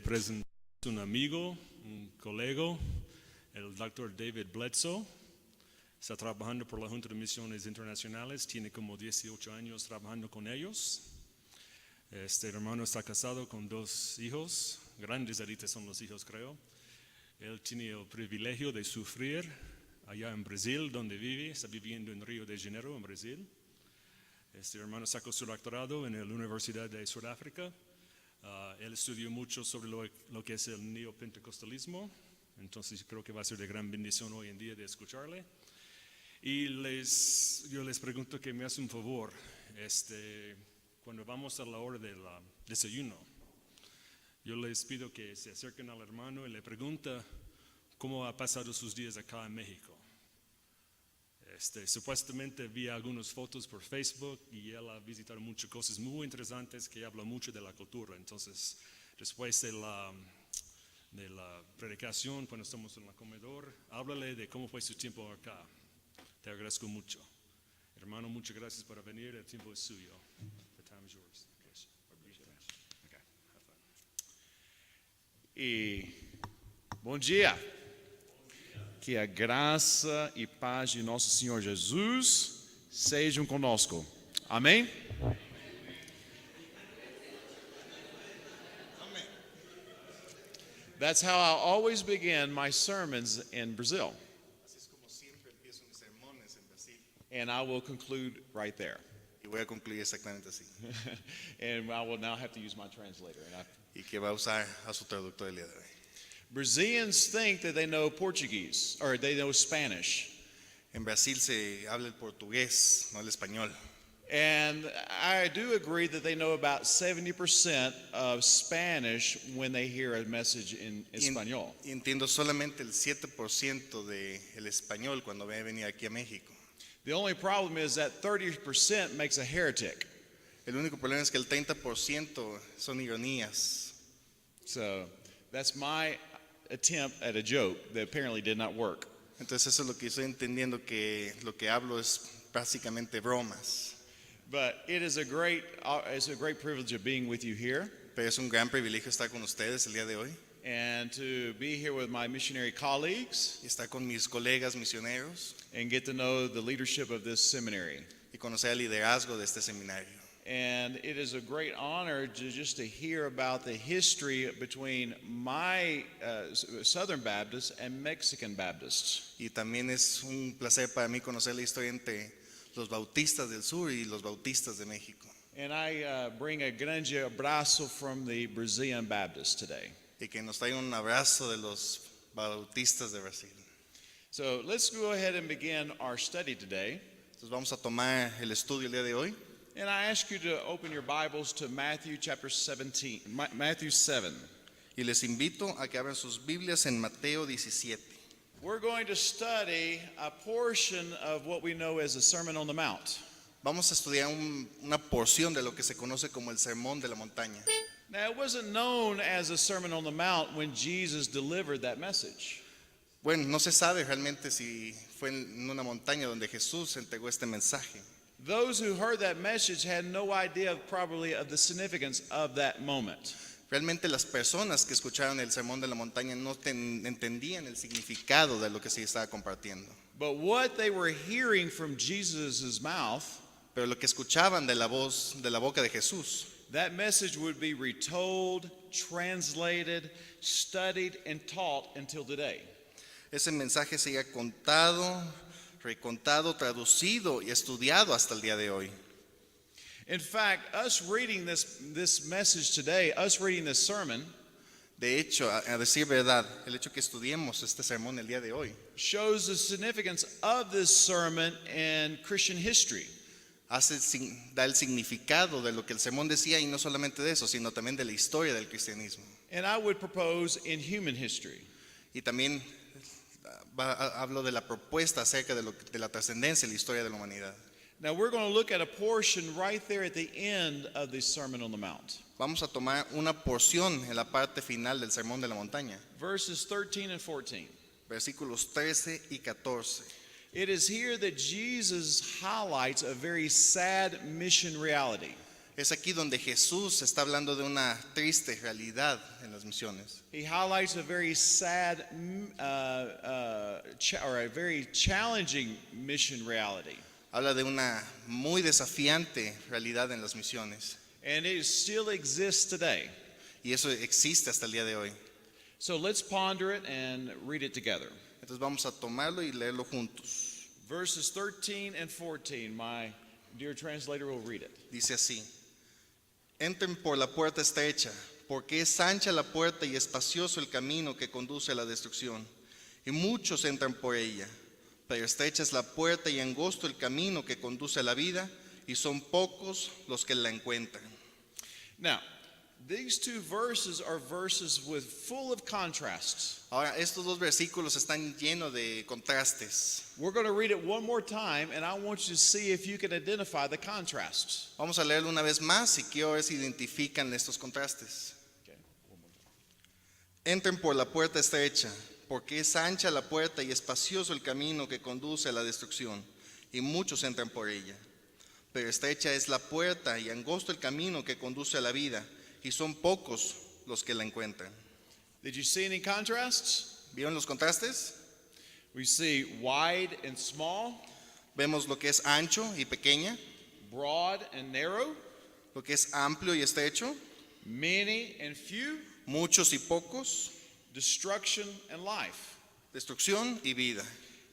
presentar un amigo, un colega, el Dr. David Bledsoe. Está trabajando por la Junta de Misiones Internacionales, tiene como 18 años trabajando con ellos. Este hermano está casado con 2 hijos, grandes ahorita son los hijos creo. Él tiene el privilegio de sufrir allá en Brasil, donde vive, está viviendo en Río de Janeiro, en Brasil. Este hermano sacó su doctorado en la Universidad de Sudáfrica. Él estudió mucho sobre lo que es el neopentecostalismo, entonces creo que va a ser de gran bendición hoy en día de escucharle. Y yo les pregunto que me hace un favor, cuando vamos a la hora del desayuno, yo les pido que se acerquen al hermano y le pregunten cómo ha pasado sus días acá en México. Supuestamente vi algunas fotos por Facebook y él ha visitado muchas cosas muy interesantes que hablan mucho de la cultura. Entonces, después de la predicación, cuando estamos en el comedor, háblale de cómo fue su tiempo acá. Te agradezco mucho. Hermano, muchas gracias por venir. El tiempo es suyo. The time is yours. Okay. E bom dia. Que a graça e paz de nosso Senhor Jesus sejam conosco. Amém? Amém. That's how I always begin my sermons in Brazil. Así es como siempre empiezo mis sermones en Brasil. And I will conclude right there. Y voy a concluir exactamente así. And I will now have to use my translator. Y que va a usar a su traductor el día de hoy. Brazilians think that they know Portuguese or they know Spanish. En Brasil se habla el portugués, no el español. And I do agree that they know about 70% of Spanish when they hear a message in español. Y entiendo solamente el 7% del español cuando voy a venir aquí a México. The only problem is that 30% makes a heretic. El único problema es que el 30% son ironías. So that's my attempt at a joke that apparently did not work. Entonces eso es lo que estoy entendiendo, que lo que hablo es básicamente bromas. But it's a great privilege of being with you here Pero es un gran privilegio estar con ustedes el día de hoy and to be here with my missionary colleagues y estar con mis colegas misioneros and get to know the leadership of this seminary. y conocer el liderazgo de este seminario. And it is a great honor just to hear about the history between my Southern Baptists and Mexican Baptists. Y también es un placer para mí conocer la historia entre los bautistas del sur y los bautistas de México. And I bring a grande abraço from the Brazilian Baptists today. Y que nos traigan un abrazo de los bautistas de Brasil. So let's go ahead and begin our study today. Entonces vamos a tomar el estudio el día de hoy. And I ask you to open your Bibles to Matthew chapter 17, Matthew 7. Y les invito a que abran sus Biblias en Mateo 17. We're going to study a portion of what we know as the Sermon on the Mount. Vamos a estudiar una porción de lo que se conoce como el Sermón de la Montaña. Now, it wasn't known as a Sermon on the Mount when Jesus delivered that message. Bueno, no se sabe realmente si fue en una montaña donde Jesús entregó este mensaje. Those who heard that message had no idea probably of the significance of that moment. Realmente las personas que escucharon el Sermón de la Montaña no entendían el significado de lo que se estaba compartiendo. But what they were hearing from Jesus' mouth, Pero lo que escuchaban de la voz, de la boca de Jesús, that message would be retold, translated, studied, and taught until today. ese mensaje sería contado, recontado, traducido y estudiado hasta el día de hoy. In fact, us reading this message today, us reading this sermon, De hecho, a decir verdad, el hecho que estudiemos este sermón el día de hoy shows the significance of this sermon in Christian history. da el significado de lo que el sermón decía, y no solamente de eso, sino también de la historia del cristianismo. And I would propose in human history. Y también hablo de la propuesta acerca de la trascendencia y la historia de la humanidad. Now we're going to look at a portion right there at the end of the Sermon on the Mount. Vamos a tomar una porción en la parte final del Sermón de la Montaña, Verses 13 and 14. versículos 13 y 14. It is here that Jesus highlights a very sad mission reality. Es aquí donde Jesús está hablando de una triste realidad en las misiones. He highlights a very sad or a very challenging mission reality. Habla de una muy desafiante realidad en las misiones. And it still exists today. Y eso existe hasta el día de hoy. So let's ponder it and read it together. Entonces vamos a tomarlo y leerlo juntos. Verses 13 and 14, my dear translator will read it. Dice así: Entren por la puerta estrecha, porque es ancha la puerta y espacioso el camino que conduce a la destrucción, y muchos entran por ella. Pero estrecha es la puerta y angosto el camino que conduce a la vida, y son pocos los que la encuentran. Now, these two verses are verses with full of contrasts. Ahora, estos dos versículos están llenos de contrastes. We're going to read it one more time, and I want you to see if you can identify the contrasts. Vamos a leerlo una vez más y quiero ver si identifican estos contrastes. Okay. Entren por la puerta estrecha, porque es ancha la puerta y espacioso el camino que conduce a la destrucción, y muchos entran por ella. Pero estrecha es la puerta y angosto el camino que conduce a la vida, y son pocos los que la encuentran. Did you see any contrasts? ¿Vieron los contrastes? We see wide and small, Vemos lo que es ancho y pequeña, broad and narrow, lo que es amplio y estrecho, many and few, muchos y pocos, destruction and life. destrucción y vida.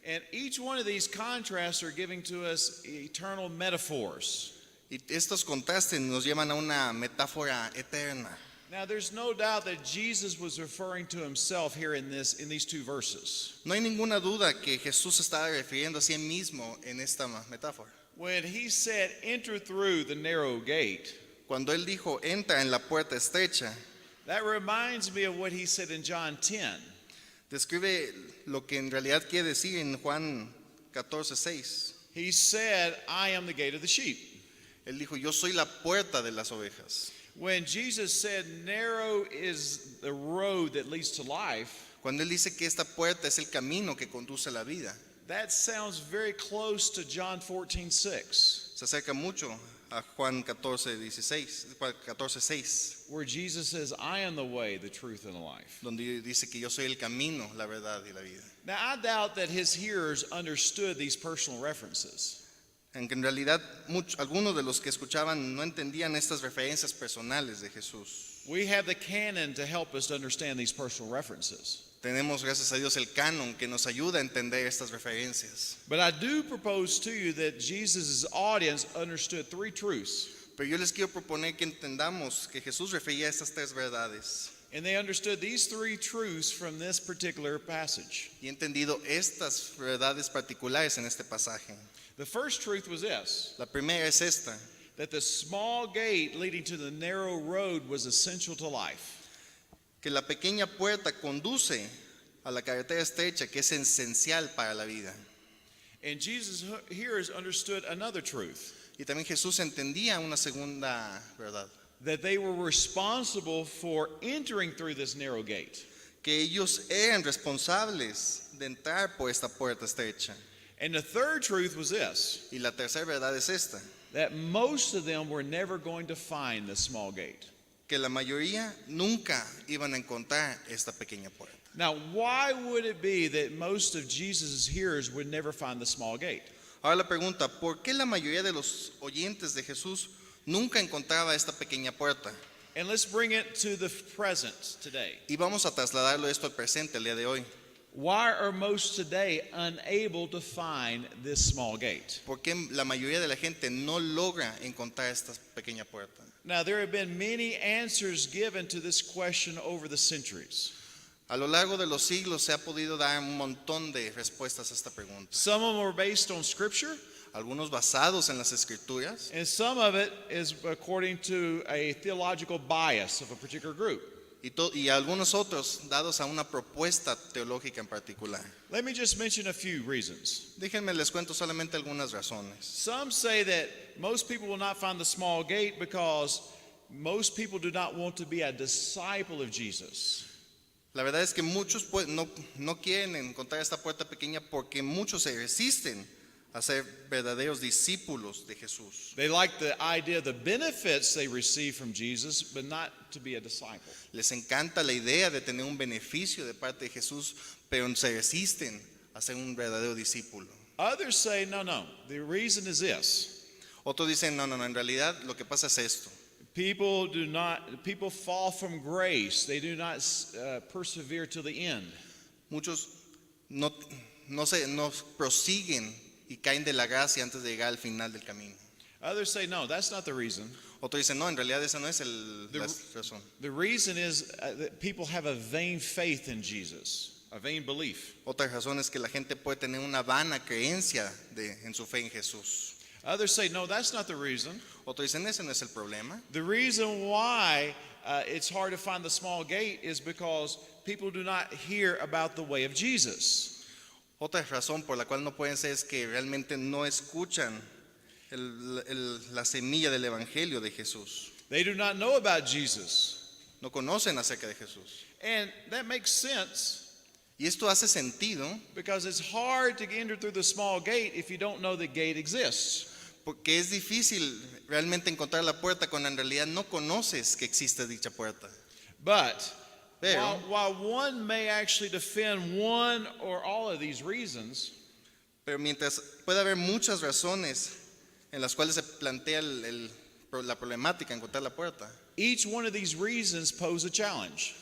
And each one of these contrasts are giving to us eternal metaphors. Y estos contrastes nos llevan a una metáfora eterna. Now, there's no doubt that Jesus was referring to himself here in these two verses. No hay ninguna duda que Jesús estaba refiriendo a sí mismo en esta metáfora. When he said, "Enter through the narrow gate," Cuando él dijo, entra en la puerta estrecha, that reminds me of what he said in John 10. describe lo que en realidad quiere decir en Juan 14:6. He said, "I am the gate of the sheep." Él dijo, yo soy la puerta de las ovejas. When Jesus said, "Narrow is the road that leads to life," Cuando él dice que esta puerta es el camino que conduce a la vida, that sounds very close to John 14:6, se acerca mucho a Juan 14:6, where Jesus says, "I am the way, the truth, and the life." donde dice que yo soy el camino, la verdad y la vida. Now, I doubt that his hearers understood these personal references. Aunque en realidad algunos de los que escuchaban no entendían estas referencias personales de Jesús. We have the canon to help us to understand these personal references. Tenemos, gracias a Dios, el canon que nos ayuda a entender estas referencias. But I do propose to you that Jesus' audience understood three truths. Pero yo les quiero proponer que entendamos que Jesús refería a estas tres verdades. And they understood these three truths from this particular passage. Y he entendido estas verdades particulares en este pasaje. The first truth was this: La primera es esta, that the small gate leading to the narrow road was essential to life. que la pequeña puerta conduce a la carretera estrecha, que es esencial para la vida. And Jesus' hearers understood another truth: Y también Jesús entendía una segunda verdad, that they were responsible for entering through this narrow gate. que ellos eran responsables de entrar por esta puerta estrecha. And the third truth was this: Y la tercera verdad es esta, that most of them were never going to find the small gate. que la mayoría nunca iban a encontrar esta pequeña puerta. Now, why would it be that most of Jesus' hearers would never find the small gate? Ahora la pregunta, ¿por qué la mayoría de los oyentes de Jesús nunca encontraba esta pequeña puerta? And let's bring it to the present today. Y vamos a trasladarlo esto al presente, el día de hoy. Why are most today unable to find this small gate? ¿Por qué la mayoría de la gente no logra encontrar esta pequeña puerta? Now, there have been many answers given to this question over the centuries. A lo largo de los siglos se ha podido dar un montón de respuestas a esta pregunta. Some of them are based on scripture, Algunos basados en las escrituras and some of it is according to a theological bias of a particular group. y algunos otros dados a una propuesta teológica en particular. Let me just mention a few reasons. Déjenme les cuento solamente algunas razones. Some say that most people will not find the small gate because most people do not want to be a disciple of Jesus. La verdad es que muchos no quieren encontrar esta puerta pequeña porque muchos se resisten a ser verdaderos discípulos de Jesús. They like the idea of the benefits they receive from Jesus, but not to be a disciple. Les encanta la idea de tener un beneficio de parte de Jesús, pero se resisten a ser un verdadero discípulo. Others say, no, the reason is this. Otros dicen, no, en realidad lo que pasa es esto. People fall from grace. They do not persevere till the end. Muchos no prosiguen y caen de la gracia antes de llegar al final del camino. Others say, no, that's not the reason. Otros dicen, no, en realidad esa no es la razón. The reason is that people have a vain faith in Jesus, a vain belief. Otra razón es que la gente puede tener una vana creencia en su fe en Jesús. Others say, no, that's not the reason. Otros dicen, ese no es el problema. The reason why it's hard to find the small gate is because people do not hear about the way of Jesus. Otra razón por la cual no pueden ser es que realmente no escuchan la semilla del Evangelio de Jesús. They do not know about Jesus. No conocen acerca de Jesús. And that makes sense Y esto hace sentido because it's hard to enter through the small gate if you don't know the gate exists. porque es difícil realmente encontrar la puerta cuando en realidad no conoces que existe dicha puerta. But Pero- while one may actually defend one or all of these reasons, Pero mientras puede haber muchas razones en las cuales se plantea la problemática en encontrar la puerta, each one of these reasons pose a challenge.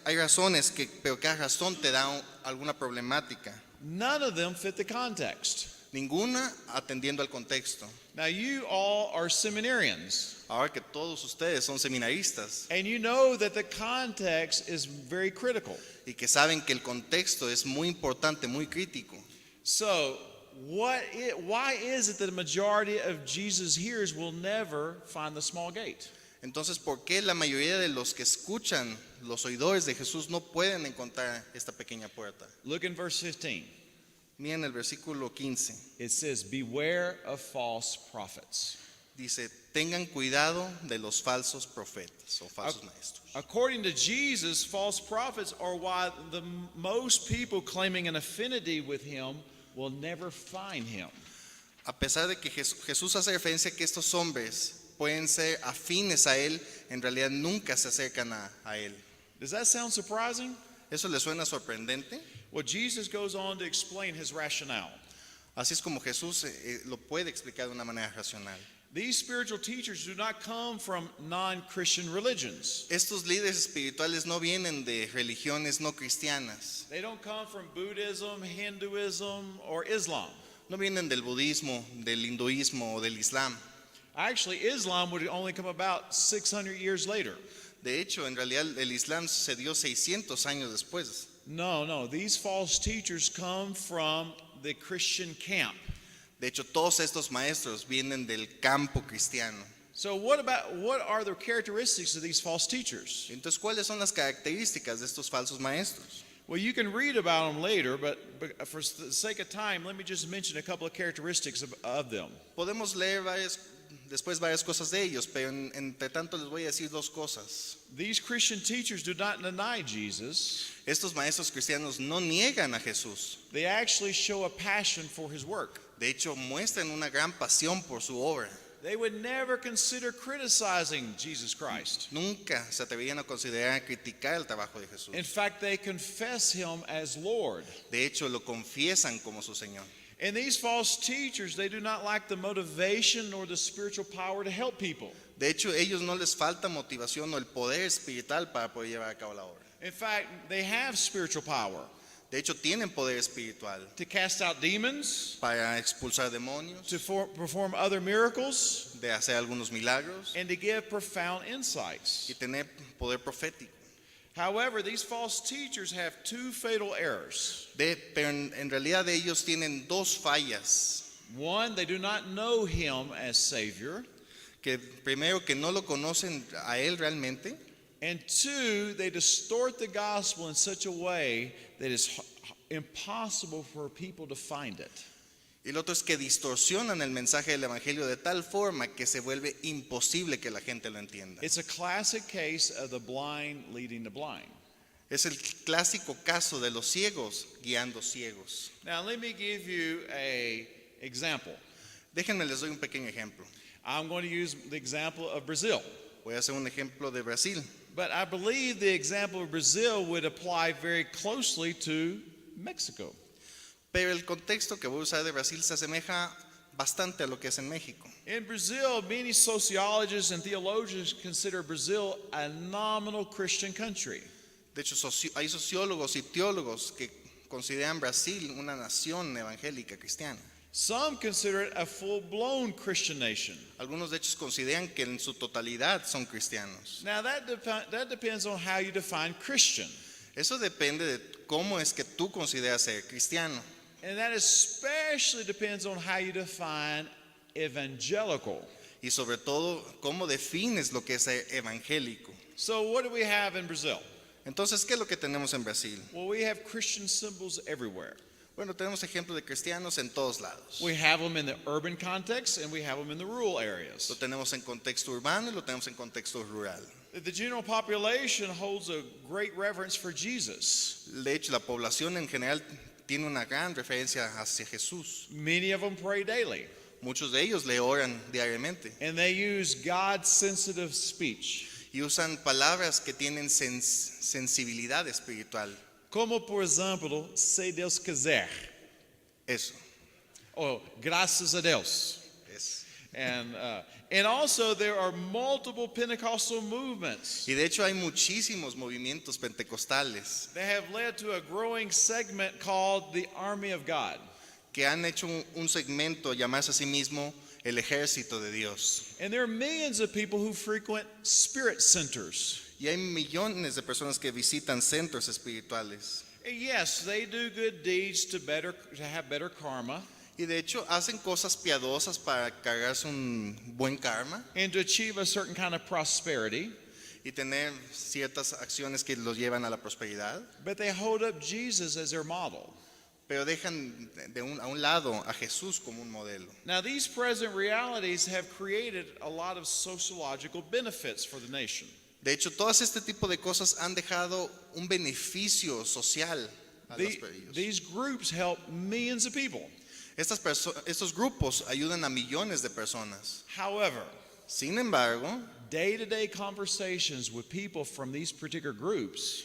hay razones pero cada razón te da alguna problemática. None of them fit the context. Ninguna atendiendo al contexto. Now, you all are seminarians, Ahora que todos ustedes son seminaristas and you know that the context is very critical. y que saben que el contexto es muy importante, muy crítico. So, why is it that the majority of Jesus' hearers will never find the small gate? Entonces, ¿por qué la mayoría de los que escuchan, los oidores de Jesús, no pueden encontrar esta pequeña puerta? Look in verse 15. Miren el versículo 15. It says, "Beware of false prophets." Dice, tengan cuidado de los falsos profetas o falsos maestros. According to Jesus, false prophets are why most people claiming an affinity with him will never find him. A pesar de que Jesús hace referencia a que estos hombres pueden ser afines a Él, en realidad nunca se acercan a Él. Does that sound surprising? ¿Eso le suena sorprendente? Well, Jesus goes on to explain his rationale. Así es como Jesús lo puede explicar de una manera racional. These spiritual teachers do not come from non-Christian religions. Estos líderes espirituales no vienen de religiones no cristianas, They don't come from Buddhism, Hinduism, or Islam. no vienen del budismo, del hinduismo o del islam. Actually, Islam would only come about 600 years later. De hecho, en realidad el islam se dio 600 años después. No, these false teachers come from the Christian camp. De hecho, todos estos maestros vienen del campo cristiano. So what are the characteristics of these false teachers? Entonces, ¿cuáles son las características de estos falsos maestros? Well, you can read about them later, but for the sake of time, let me just mention a couple of characteristics of them. Podemos leer después varias cosas de ellos, pero entre tanto les voy a decir dos cosas. These Christian teachers do not deny Jesus. Estos maestros cristianos no niegan a Jesús. They actually show a passion for his work. De hecho, muestran una gran pasión por su obra. They would never consider criticizing Jesus Christ. Nunca se atreverían a considerar criticar el trabajo de Jesús. In fact, they confess him as Lord. De hecho, lo confiesan como su Señor. And these false teachers, they do not lack the motivation or the spiritual power to help people. De hecho, ellos no les falta motivación o el poder espiritual para poder llevar a cabo la obra. In fact, they have spiritual power De hecho, tienen poder espiritual to cast out demons, para expulsar demonios, to perform other miracles, de hacer algunos milagros and to give profound insights. y tener poder profético. However, these false teachers have two fatal errors. Pero en realidad ellos tienen dos fallas. One, they do not know him as Savior. Que primero, que no lo conocen a Él realmente. And two, they distort the gospel in such a way that it's impossible for people to find it. Y lo otro es que distorsionan el mensaje del Evangelio de tal forma que se vuelve imposible que la gente lo entienda. It's a classic case of the blind leading the blind. Es el clásico caso de los ciegos guiando ciegos. Now, let me give you Example. Déjenme les doy un pequeño ejemplo. I'm going to use the example of Brazil. Voy a hacer un ejemplo de Brasil. But I believe the example of Brazil would apply very closely to Mexico. Pero el contexto que voy a usar de Brasil se asemeja bastante a lo que es en México. In Brazil, many sociologists and theologians consider Brazil a nominal Christian country. De hecho, hay sociólogos y teólogos que consideran Brasil una nación evangélica cristiana. Some consider it a full-blown Christian nation. Algunos de ellos consideran que en su totalidad son cristianos. Now that depends on how you define Christian. Eso depende de cómo es que tú consideras ser cristiano. And that especially depends on how you define evangelical. Y sobre todo, cómo defines lo que es ser evangélico. So what do we have in Brazil? Entonces, ¿qué es lo que tenemos en Brasil? Well, we have Christian symbols everywhere. Bueno, tenemos ejemplos de cristianos en todos lados. We have them in the urban context and we have them in the rural areas. Lo tenemos en contexto urbano y lo tenemos en contexto rural. The general population holds a great reverence for Jesus. De hecho, la población en general tiene una gran referencia hacia Jesús. Many of them pray daily. Muchos de ellos le oran diariamente And they use God-sensitive speech. y usan palabras que tienen sensibilidad espiritual. Como, por exemplo, se Deus quiser. Eso Oh, graças a Deus. es. And also there are multiple Pentecostal movements Y de hecho hay muchísimos movimientos pentecostales that have led to a growing segment called the Army of God. que han hecho un segmento llamarse a sí mismo el ejército de Dios. And there are millions of people who frequent spirit centers. Y hay millones de personas que visitan centros espirituales. And yes, they do good deeds to have better karma Y de hecho hacen cosas piadosas para cargarse un buen karma and to achieve a certain kind of prosperity, y tener ciertas acciones que los llevan a la prosperidad. but they hold up Jesus as their model. Pero dejan a un lado a Jesús como un modelo. Now, these present realities have created a lot of sociological benefits for the nation. De hecho, todas este tipo de cosas han dejado un beneficio social a los ellos. These groups help millions of people. Estos grupos ayudan a millones de personas. However, Sin embargo, day-to-day conversations with people from these particular groups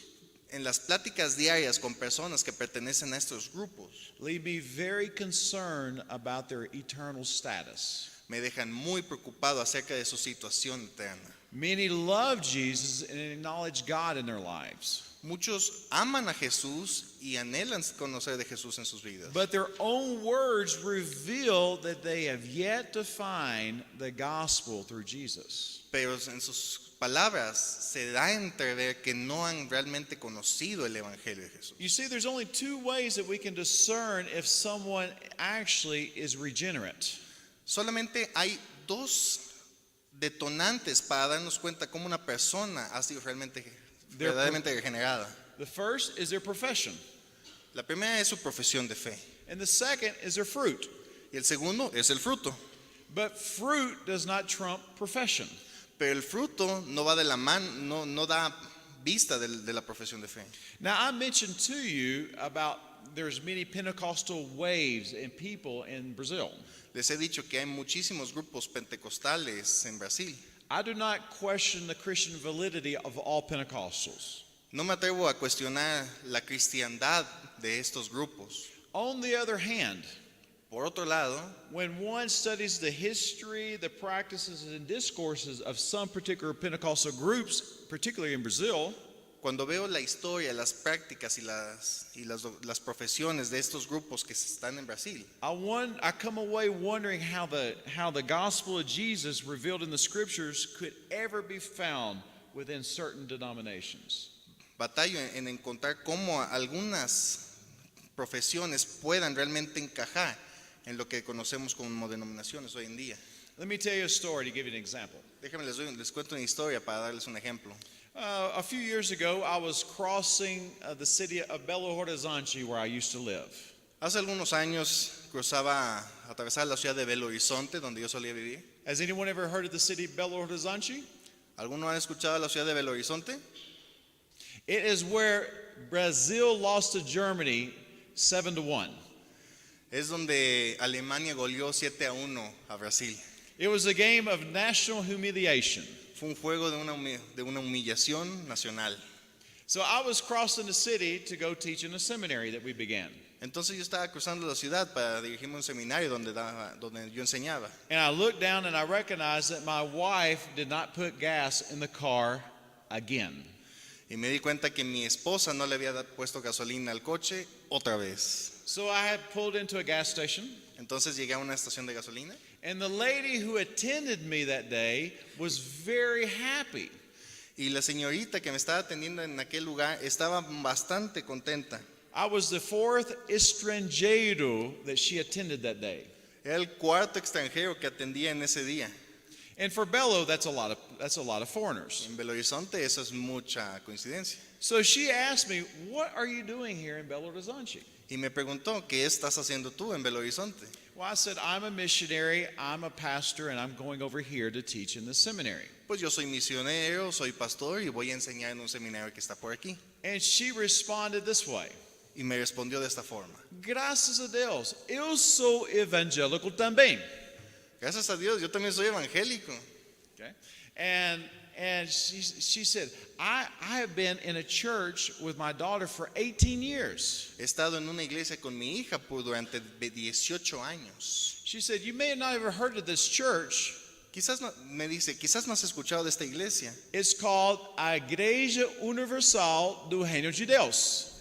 en las pláticas diarias con personas que pertenecen a estos grupos, leave me very concerned about their eternal status. me dejan muy preocupado acerca de su situación eterna. Many love Jesus and acknowledge God in their lives, Muchos aman a Jesús y anhelan conocer de Jesús en sus vidas. but their own words reveal that they have yet to find the gospel through Jesus. Pero en sus palabras se da a entrever que no han realmente conocido el Evangelio de Jesús. You see, there's only two ways that we can discern if someone actually is regenerate. Solamente hay dos detonantes para darnos cuenta cómo una persona ha sido verdaderamente regenerada. The first is their profession, La primera es su profesión de fe and the second is their fruit. y el segundo es el fruto. But fruit does not trump profession. Pero el fruto no va de la mano, no da vista de la profesión de fe. Now, I mentioned to you about there's many Pentecostal waves and people in Brazil. Les he dicho que hay muchísimos grupos pentecostales en Brasil. I do not question the Christian validity of all Pentecostals. No me atrevo a cuestionar la cristiandad de estos grupos. On the other hand, Por otro lado, when one studies the history, the practices, and discourses of some particular Pentecostal groups, particularly in Brazil, cuando veo la historia, las prácticas y las profesiones de estos grupos que están en Brasil, I come away wondering how the gospel of Jesus revealed in the scriptures could ever be found within certain denominations. batallo en encontrar cómo algunas profesiones puedan realmente encajar en lo que conocemos como denominaciones hoy en día. Let me tell you a story to give you an example. Déjenme les cuento una historia para darles un ejemplo. A few years ago, I was crossing the city of Belo Horizonte, where I used to live. Hace algunos años atravesaba la ciudad de Belo Horizonte, donde yo solía vivir. Has anyone ever heard of the city of Belo Horizonte? ¿Alguno ha escuchado la ciudad de Belo Horizonte? It is where Brazil lost to Germany 7-1. Es donde Alemania goleó 7-1 a Brasil. It was a game of national humiliation. Fue un juego de una humillación nacional. So I was crossing the city to go teach in a seminary that we began. Entonces yo estaba cruzando la ciudad para dirigirme a un seminario donde yo enseñaba. And I looked down and I recognized that my wife did not put gas in the car again. Y me di cuenta que mi esposa no le había puesto gasolina al coche otra vez. So I had pulled into a gas station. Entonces llegué a una estación de gasolina And the lady who attended me that day was very happy. y la señorita que me estaba atendiendo en aquel lugar estaba bastante contenta. I was the fourth extranjero that she attended that day. Era el cuarto extranjero que atendía en ese día. And for Belo, that's a lot of foreigners. En Belo Horizonte eso es mucha coincidencia. So she asked me, "What are you doing here in Belo Horizonte?" Y me preguntó, ¿qué estás haciendo tú en Belo Horizonte? Well, I said, "I'm a missionary, I'm a pastor, and I'm going over here to teach in the seminary." Pues yo soy misionero, soy pastor y voy a enseñar en un seminario que está por aquí. And she responded this way: Y me respondió de esta forma. "Graças a Deus, eu sou evangélico também." Gracias a Dios, yo también soy evangélico. Okay? And she said, I have been in a church with my daughter for 18 years. He estado en una iglesia con mi hija durante 18 años. She said, "You may have not ever heard of this church. Quizás no, me dice, quizás no has escuchado de esta iglesia. It's called a Igreja Universal do Reino de Deus."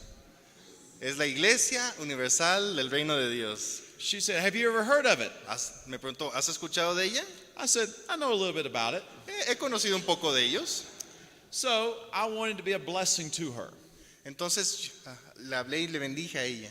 Es la Iglesia Universal del Reino de Dios. She said, "Have you ever heard of it?" Me preguntó, ¿has escuchado de ella? I said, "I know a little bit about it." He conocido un poco de ellos. So I wanted to be a blessing to her. Entonces le hablé y le bendije a ella.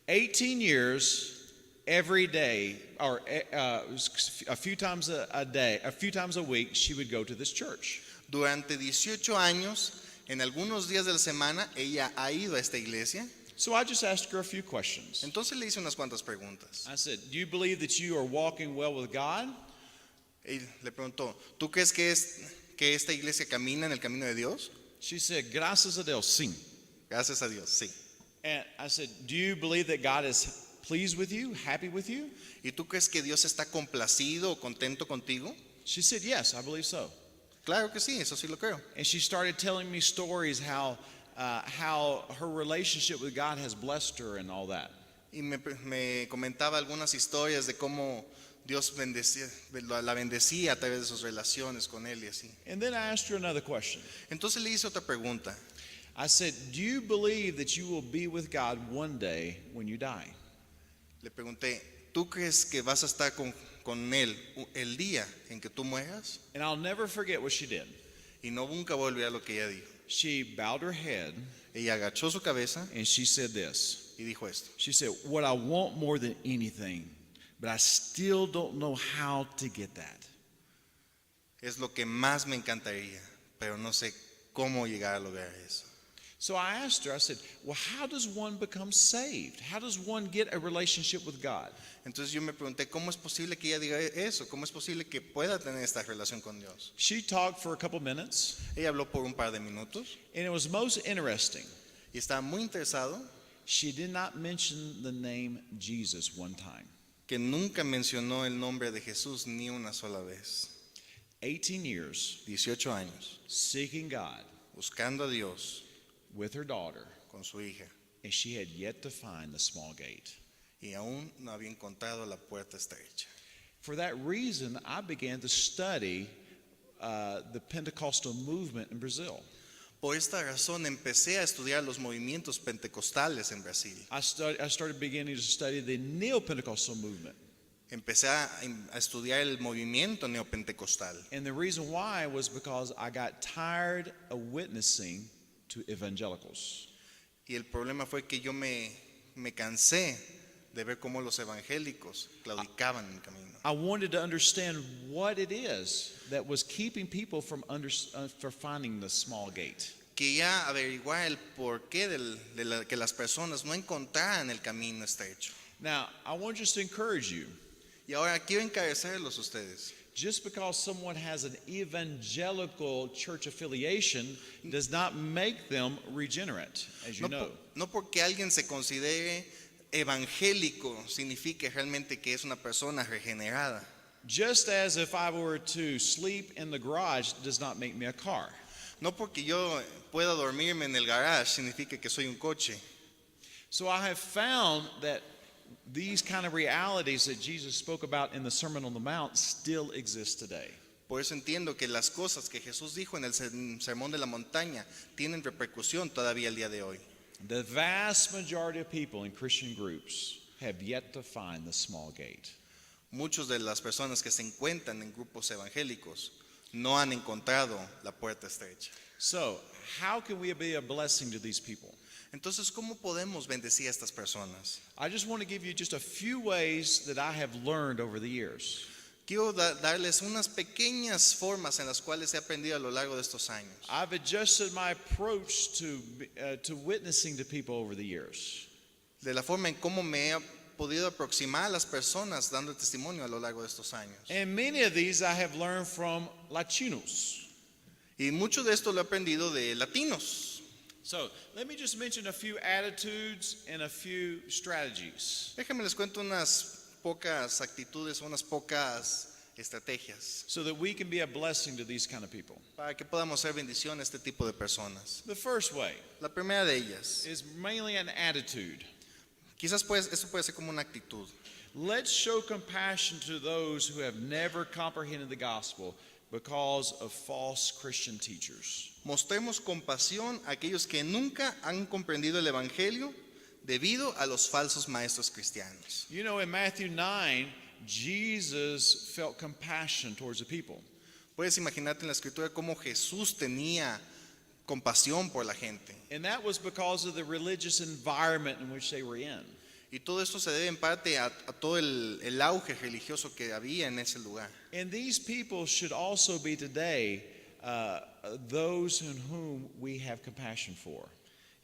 18 years, every day, or a few times a day, a few times a week, she would go to this church. Durante 18 años, en algunos días de la semana, ella ha ido a esta iglesia. So I just asked her a few questions. Entonces le hice unas cuantas preguntas. I said, "Do you believe that you are walking well with God?" Y le preguntó, ¿tú crees que esta iglesia camina en el camino de Dios? She said, "Graças a Deus, sim." Gracias a Dios, sí. And I said, "Do you believe that God is pleased with you, happy with you?" ¿Y tú crees que Dios está complacido o contento contigo? She said, "Yes, I believe so." Claro que sí, eso sí lo creo. And she started telling me stories how her relationship with God has blessed her and all that. Y me comentaba algunas historias de cómo Dios la bendecía a través de sus relaciones con él y así. And then I asked her another question. Entonces le hice otra pregunta. I said, "Do you believe that you will be with God one day when you die?" Le pregunté, ¿tú crees que vas a estar con él el día en que tú mueras? And I'll never forget what she did. Y no nunca voy a olvidar lo que ella dijo. She bowed her head Ella agachó su cabeza and she said this. y dijo esto. She said, "What I want more than anything, but I still don't know how to get that." Es lo que más me encantaría, pero no sé cómo llegar a lograr eso. So I asked her, I said, "Well, how does one become saved? How does one get a relationship with God?" Entonces yo me pregunté, ¿cómo es posible que ella diga eso? ¿Cómo es posible que pueda tener esta relación con Dios? She talked for a couple minutes, Ella habló por un par de minutos and it was most interesting. y estaba muy interesado She did not mention the name Jesus one time. que nunca mencionó el nombre de Jesús ni una sola vez. 18 years 18 años, seeking God buscando a Dios with her daughter, con su hija and she had yet to find the small gate. y aún no había encontrado la puerta estrecha. For that reason, I began to study the Pentecostal movement in Brazil. Por esta razón empecé a estudiar los movimientos pentecostales en Brasil. I started beginning to study the Neo-Pentecostal movement. Empecé a estudiar el movimiento neopentecostal. And the reason why was because I got tired of witnessing to evangelicals. Y el problema fue que yo me cansé de ver cómo los evangélicos claudicaban en el camino. I wanted to understand what it is that was keeping people from finding the small gate. Quería averiguar el porqué de que las personas no encontraran el camino estrecho. Now, I want just to encourage you. Y ahora quiero encarecerlos a ustedes. Just because someone has an evangelical church affiliation does not make them regenerate, as you know. No porque alguien se considere evangélico signifique realmente que es una persona regenerada. Just as if I were to sleep in the garage does not make me a car. No porque yo pueda dormirme en el garage significa que soy un coche. So I have found that these kind of realities that Jesus spoke about in the Sermon on the Mount still exist today. Por eso entiendo que las cosas que Jesús dijo en el Sermón de la Montaña tienen repercusión todavía el día de hoy. The vast majority of people in Christian groups have yet to find the small gate. Muchas de las personas que se encuentran en grupos evangélicos no han encontrado la puerta estrecha. So, how can we be a blessing to these people? Entonces, ¿cómo podemos bendecir a estas personas? I just want to give you just a few ways that I have learned over the years. Quiero darles unas pequeñas formas en las cuales he aprendido a lo largo de estos años. I've adjusted my approach to witnessing to people over the years. De la forma en cómo me he podido aproximar a las personas dando testimonio a lo largo de estos años. And many of these I have learned from Latinos. Y mucho de esto lo he aprendido de latinos. So, let me just mention a few attitudes and a few strategies Déjenme les cuento unas pocas actitudes, unas pocas estrategias so that we can be a blessing to these kind of people. para que podamos ser bendición a este tipo de personas. The first way La primera de ellas, is mainly an attitude. quizás esto puede ser como una actitud. Let's show compassion to those who have never comprehended the gospel because of false Christian teachers. Mostremos compasión a aquellos que nunca han comprendido el Evangelio debido a los falsos maestros cristianos. You know, in Matthew 9, Jesus felt compassion towards the people. Puedes imaginarte en la escritura cómo Jesús tenía compasión por la gente. And that was because of the religious environment in which they were in. Y todo esto se debe en parte a todo el auge religioso que había en ese lugar. And these people should also be today those in whom we have compassion for.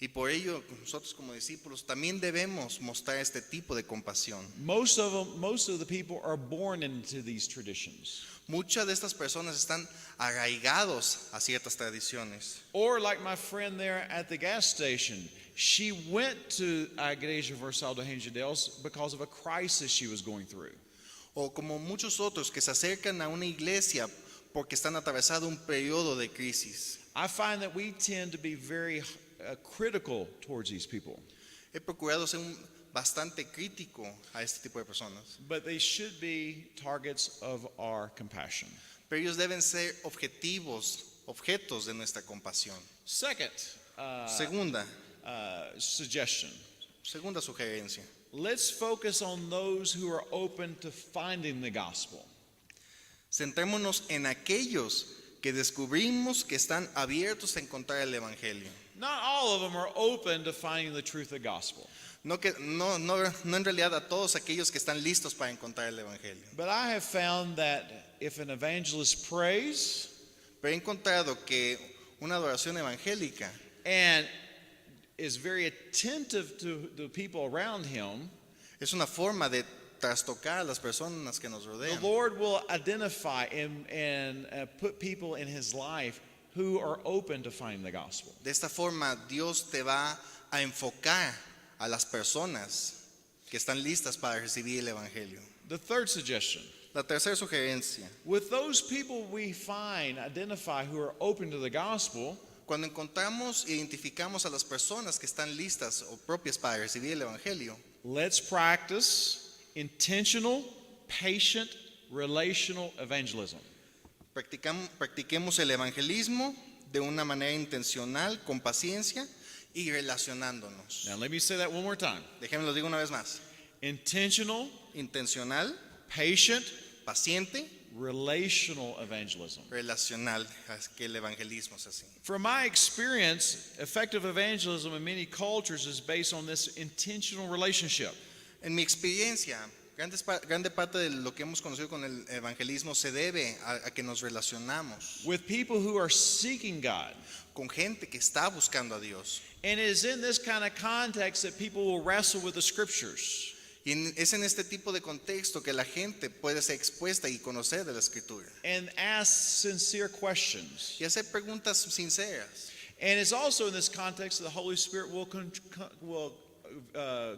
Y por ello nosotros como discípulos también debemos mostrar este tipo de compasión. Most of the people are born into these traditions. Muchas de estas personas están arraigados a ciertas tradiciones. Or like my friend there at the gas station, she went to a Igreja Universal de Anjos de Deus because of a crisis she was going through. O como muchos otros que se acercan a una iglesia porque están atravesando un periodo de crisis. I find that we tend to be very critical towards these people. He procurado ser bastante crítico a este tipo de personas. But they should be targets of our compassion. Pero ellos deben ser objetos de nuestra compasión. Second suggestion. Segunda sugerencia. Let's focus on those who are open to finding the gospel. Centrémonos en aquellos que descubrimos que están abiertos a encontrar el Evangelio. Not all of them are open to finding the truth of the gospel. No en realidad a todos aquellos que están listos para encontrar el Evangelio. But I have found that if an evangelist prays Pero he encontrado que una adoración evangélica and is very attentive to the people around him, es una forma de trastocar a las personas que nos the rodean. Lord will identify and put people in his life who are open to finding the gospel. De esta forma Dios te va a enfocar a las personas que están listas para recibir el Evangelio. The third suggestion. La tercera sugerencia. With those people we identify who are open to the gospel, Cuando encontramos e identificamos a las personas que están listas o propias para recibir el Evangelio, let's practice intentional, patient, relational evangelism. practiquemos el evangelismo de una manera intencional, con paciencia y relacionándonos. Now let me say that one more time. Déjenme lo digo una vez más. Intentional, Intencional, patient, paciente, relational evangelism. relacional, que el evangelismo es así. From my experience, effective evangelism in many cultures is based on this intentional relationship. En mi experiencia, grande parte de lo que hemos conocido con el evangelismo se debe a que nos relacionamos With people who are seeking God. con gente que está buscando a Dios. And it is in this kind of context that people will wrestle with the scriptures. Y es en este tipo de contexto que la gente puede ser expuesta y conocer de la Escritura. And ask sincere questions. Y hacer preguntas sinceras. And it's also in this context that the Holy Spirit will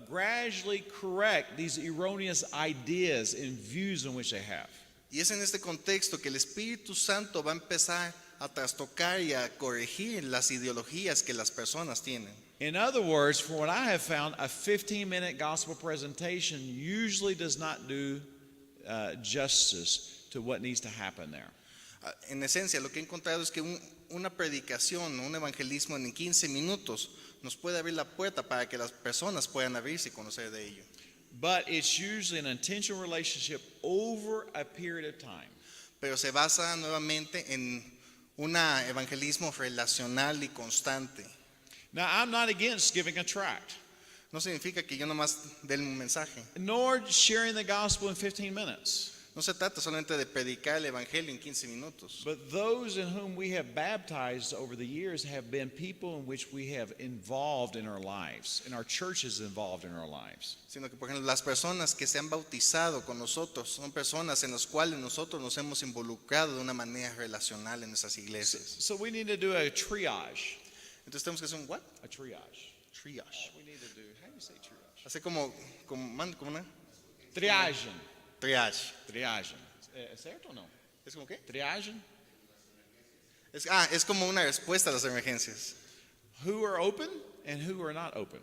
gradually correct these erroneous ideas and views in which they have. Y es en este contexto que el Espíritu Santo va a empezar a trastocar y a corregir las ideologías que las personas tienen. In other words, from what I have found, a 15-minute gospel presentation usually does not do justice to what needs to happen there. En esencia, lo que he encontrado es que una predicación, un evangelismo en 15 minutos nos puede abrir la puerta para que las personas puedan abrirse y conocer de ello. But it's usually an intentional relationship over a period of time. Pero se basa nuevamente en un evangelismo relacional y constante. Now, I'm not against giving a tract, No significa que yo nomás dé un mensaje. nor sharing the gospel in 15 minutes. No se trata solamente de predicar el evangelio en 15 minutos. But those in whom we have baptized over the years have been people in which we have involved in our lives, and our church is involved in our lives. Sino que, por ejemplo, las personas que se han bautizado con nosotros son personas en las cuales nosotros nos hemos involucrado de una manera relacional en nuestras iglesias. So we need to do a triage. Entonces tenemos que hacer un what? A triage. Triage. We need to do, how do you say triage? Hacer como una Triagem. triage. Triagem. ¿Cierto o no? ¿Es como qué? Triagem. Es como una respuesta a las emergencias. Who are open and who are not open.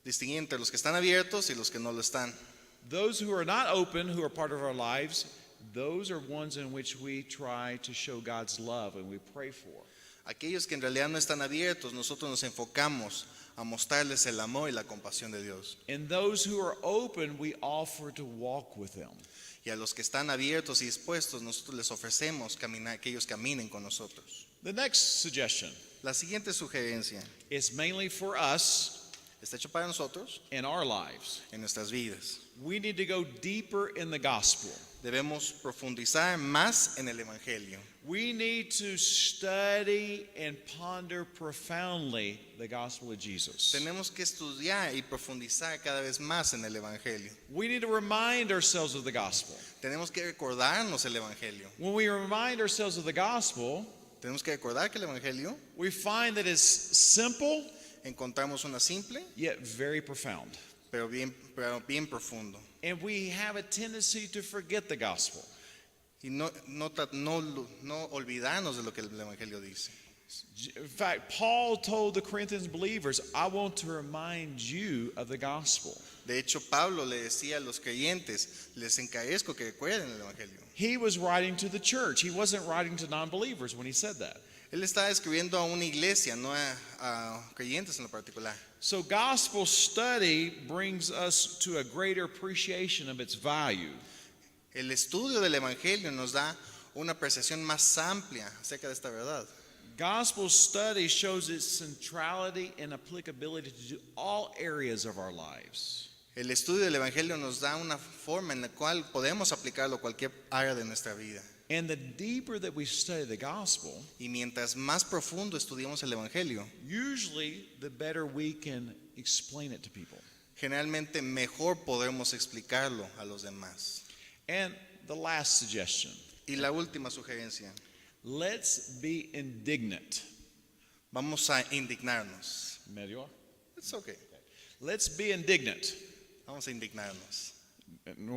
Distinguir entre los que están abiertos y los que no lo están. Those who are not open, who are part of our lives, those are ones in which we try to show God's love and we pray for. Aquellos que en realidad no están abiertos, nosotros nos enfocamos a mostrarles el amor y la compasión de Dios. And those who are open, we offer to walk with them. Y a los que están abiertos y dispuestos, nosotros les ofrecemos caminar, que ellos caminen con nosotros. The next suggestion La siguiente sugerencia is mainly for us está hecho para nosotros in our lives. en nuestras vidas. We need to go deeper in the gospel. Debemos profundizar más en el Evangelio. We need to study and ponder profoundly the gospel of Jesus. Tenemos que estudiar y profundizar cada vez más en el Evangelio. We need to remind ourselves of the gospel. Tenemos que recordarnos el Evangelio. When we remind ourselves of the gospel, Tenemos que recordar que el Evangelio we find that it's simple encontramos una simple, yet very profound. pero bien profundo. And we have a tendency to forget the gospel. Y no olvidarnos de lo que el Evangelio dice. In fact, Paul told the Corinthians believers, I want to remind you of the gospel. De hecho, Pablo le decía a los creyentes, les encarezco que recuerden el Evangelio. He was writing to the church. He wasn't writing to non-believers when he said that. Él estaba escribiendo a una iglesia, no a creyentes en lo particular. So gospel study brings us to a greater appreciation of its value. El estudio del Evangelio nos da una apreciación más amplia acerca de esta verdad. Gospel study shows its centrality and applicability to all areas of our lives. El estudio del Evangelio nos da una forma en la cual podemos aplicarlo a cualquier área de nuestra vida. And the deeper that we study the gospel, Y mientras más profundo estudiamos el Evangelio, usually the better we can explain it to people. generalmente mejor podremos explicarlo a los demás. And the last suggestion, Y la última sugerencia, let's be indignant. vamos a indignarnos. Medio? It's okay. Let's be indignant. Vamos a indignarnos.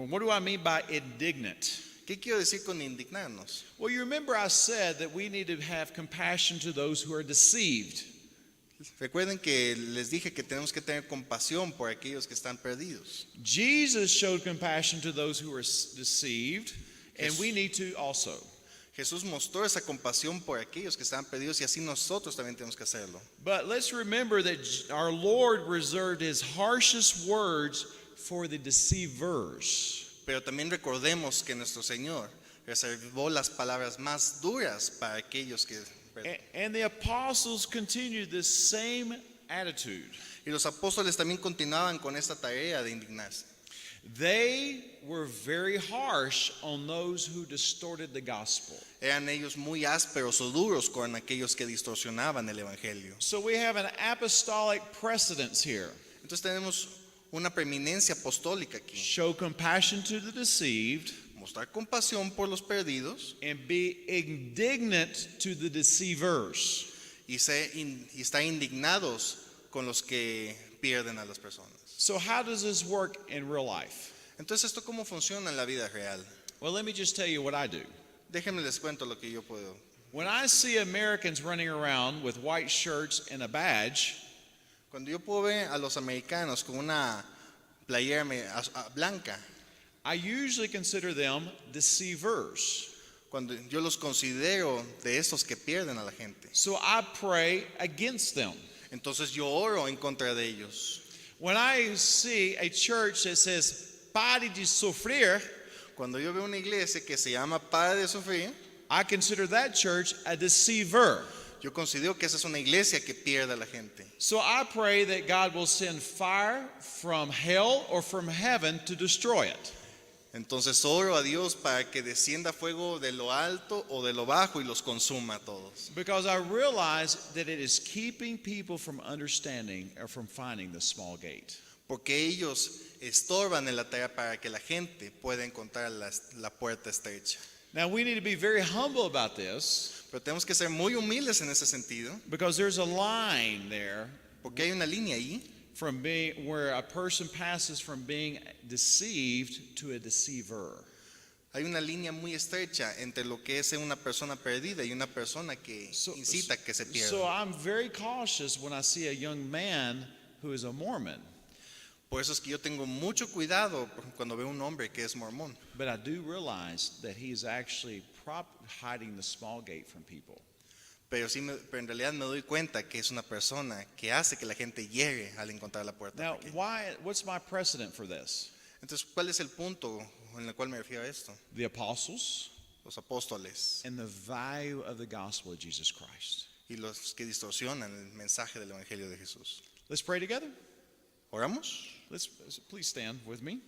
What do I mean by indignant? ¿Qué quiero decir con indignarnos? Well, you remember I said that we need to have compassion to those who are deceived. Recuerden que les dije que tenemos que tener compasión por aquellos que están perdidos. Jesus showed compassion to those who were deceived, and we need to also. Jesús mostró esa compasión por aquellos que están perdidos y así nosotros también tenemos que hacerlo. But let's remember that our Lord reserved his harshest words for the deceivers. Pero también recordemos que nuestro Señor reservó las palabras más duras para aquellos que... And the apostles continued this same attitude. Y los apóstoles también continuaban con esta tarea de indignarse. They were very harsh on those who distorted the gospel. Eran ellos muy ásperos o duros con aquellos que distorsionaban el Evangelio. So we have an apostolic precedence here. Entonces tenemos una preeminencia apostólica aquí. Show compassion to the deceived Mostrar compasión por los perdidos and be indignant to the deceivers. y estar indignados con los que pierden a las personas. So how does this work in real life? Entonces, ¿esto cómo funciona en la vida real? Well, let me just tell you what I do. Déjenme les cuento lo que yo puedo. When I see Americans running around with white shirts and a badge, Cuando yo puedo ver a los americanos con una playera blanca, I usually consider them deceivers. cuando yo los considero de estos que pierden a la gente, So I pray against them. entonces yo oro en contra de ellos. When I see a church that says, pare de sufrir, Cuando yo veo una iglesia que se llama Para de Sufrir, I consider that church a deceiver. yo considero que esa es una iglesia que pierde a la gente. So I pray that God will send fire from hell or from heaven to destroy it. Entonces oro a Dios para que descienda fuego de lo alto o de lo bajo y los consuma a todos. Because I realize that it is keeping people from understanding or from finding the small gate. Porque ellos estorban en la tarea para que la gente pueda encontrar la puerta estrecha. Now we need to be very humble about this Pero tenemos que ser muy humildes en ese sentido, because there's a line there porque hay una línea ahí from being where a person passes from being deceived to a deceiver. hay una línea muy estrecha entre lo que es ser una persona perdida y una persona que incita a que se So pierda. I'm very cautious when I see a young man who is a Mormon. Por eso es que yo tengo mucho cuidado cuando veo un hombre que es mormón. But I do realize that he is actually hiding the small gate from people. Pero en realidad me doy cuenta que es una persona que hace que la gente llegue al encontrar la puerta Now, pequeña. what's my precedent for this? Entonces, ¿cuál es el punto en el cual me refiero a esto? The apostles Los apóstoles and the value of the gospel of Jesus Christ. y los que distorsionan el mensaje del Evangelio de Jesús. Let's pray together. ¿Oramos? Please stand with me.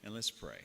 And let's pray.